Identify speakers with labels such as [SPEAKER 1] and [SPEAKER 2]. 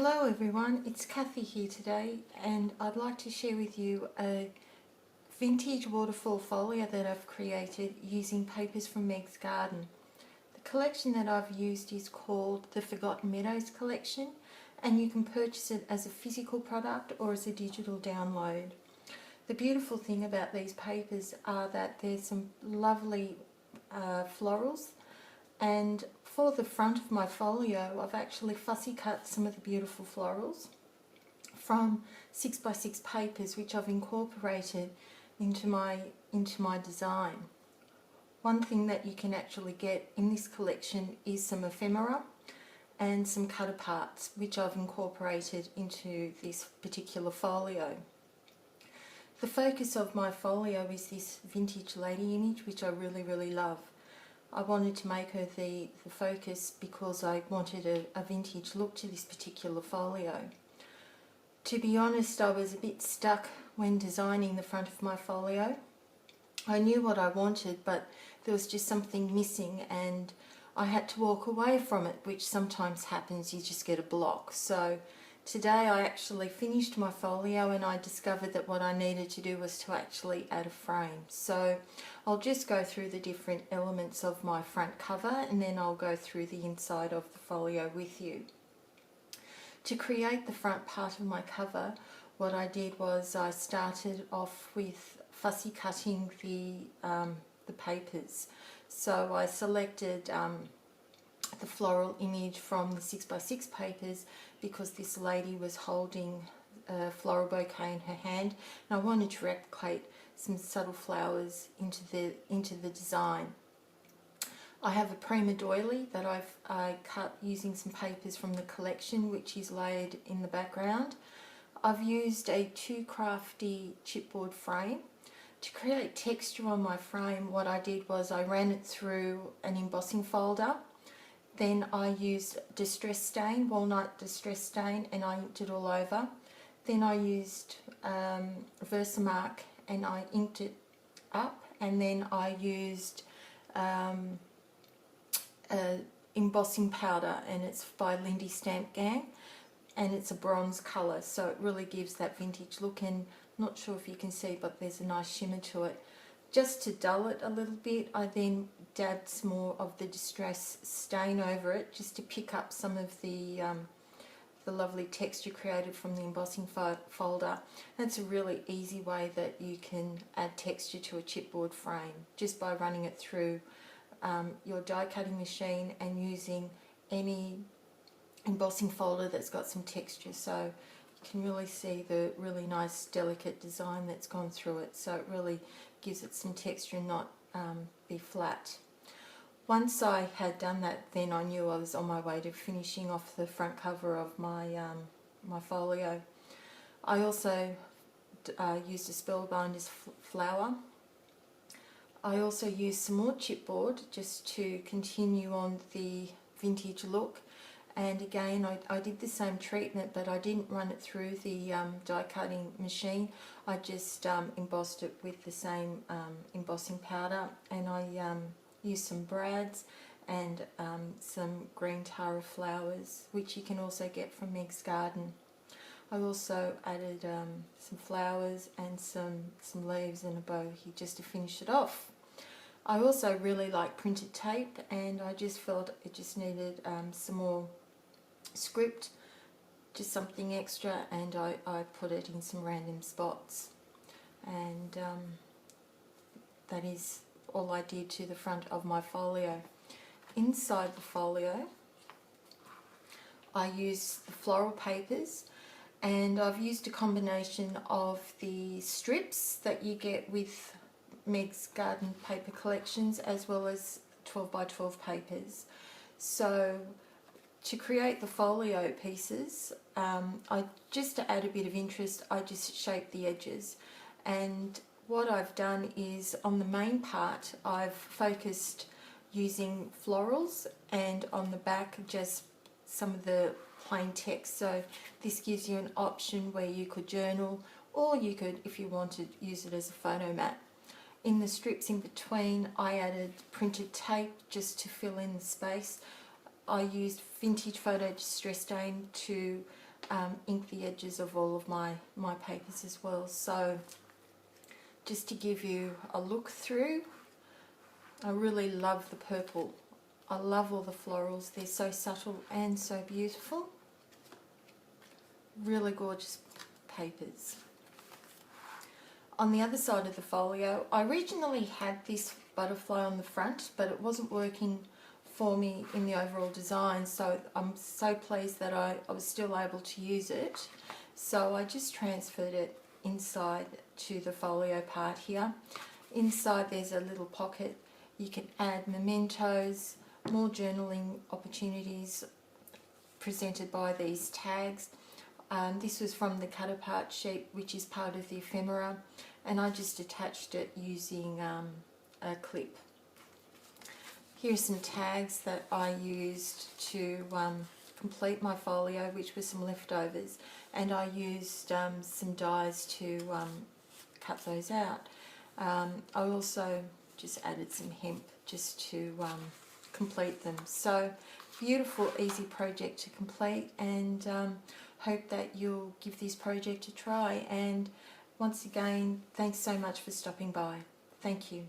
[SPEAKER 1] Hello everyone, it's Kathy here today and I'd like to share with you a vintage waterfall folio that I've created using papers from Meg's Garden. The collection that I've used is called the Forgotten Meadows collection, and you can purchase it as a physical product or as a digital download. The beautiful thing about these papers are that there's some lovely florals, and for the front of my folio I've actually fussy cut some of the beautiful florals from 6x6 papers which I've incorporated into my design. One thing that you can actually get in this collection is some ephemera and some cut aparts which I've incorporated into this particular folio. The focus of my folio is this vintage lady image which I really love. I wanted to make her the focus because I wanted a vintage look to this particular folio. To be honest, I was a bit stuck when designing the front of my folio. I knew what I wanted, but there was just something missing and I had to walk away from it, which sometimes happens, you just get a block. So today I actually finished my folio and I discovered that what I needed to do was to actually add a frame. So I'll just go through the different elements of my front cover and then I'll go through the inside of the folio with you. To create the front part of my cover, what I did was I started off with fussy cutting the papers. So I selected the floral image from the 6x6 papers because this lady was holding a floral bouquet in her hand and I wanted to replicate some subtle flowers into the design. I have a prima doily that I cut using some papers from the collection which is laid in the background. I've used a Too Crafty chipboard frame. To create texture on my frame, what I did was I ran it through an embossing folder. Then I used distress stain, walnut distress stain, and I inked it all over. Then I used Versamark and I inked it up, and then I used embossing powder, and it's by Lindy Stamp Gang, and it's a bronze colour, so it really gives that vintage look. And I'm not sure if you can see, but there's a nice shimmer to it. Just to dull it a little bit, I then dabbed some more of the distress stain over it just to pick up some of the lovely texture created from the embossing folder. That's a really easy way that you can add texture to a chipboard frame, just by running it through your die cutting machine and using any embossing folder that's got some texture. So you can really see the really nice delicate design that's gone through it, so it really gives it some texture and not be flat. Once I had done that, then I knew I was on my way to finishing off the front cover of my my folio. I also used a Spellbinders flower. I also used some more chipboard just to continue on the vintage look, and again I did the same treatment, but I didn't run it through the die cutting machine. I just embossed it with the same embossing powder, and I used some brads and some green tara flowers, which you can also get from Meg's Garden. I also added some flowers and some leaves and a bow here just to finish it off. I also really like printed tape, and I just felt it just needed some more script, just something extra, and I put it in some random spots, and that is all I did to the front of my folio. Inside the folio I used the floral papers, and I've used a combination of the strips that you get with Meg's Garden paper collections as well as 12x12 papers. So to create the folio pieces, just to add a bit of interest, I just shaped the edges, and what I've done is on the main part I've focused using florals, and on the back just some of the plain text. So this gives you an option where you could journal, or you could, if you wanted, use it as a photo mat. In the strips in between I added printed tape just to fill in the space. I used vintage photo distress stain to ink the edges of all of my papers as well. So just to give you a look through, I really love the purple. I love all the florals. They're so subtle and so beautiful. Really gorgeous papers. On the other side of the folio, I originally had this butterfly on the front, but it wasn't working for me in the overall design, so I'm so pleased that I was still able to use it. So I just transferred it inside to the folio part here. Inside there's a little pocket. You can add mementos, more journaling opportunities presented by these tags. This was from the cut apart sheet, which is part of the ephemera, and I just attached it using a clip. Here are some tags that I used to complete my folio, which were some leftovers, and I used some dies to cut those out. I also just added some hemp just to complete them. So beautiful, easy project to complete, and hope that you'll give this project a try. And once again, thanks so much for stopping by. Thank you.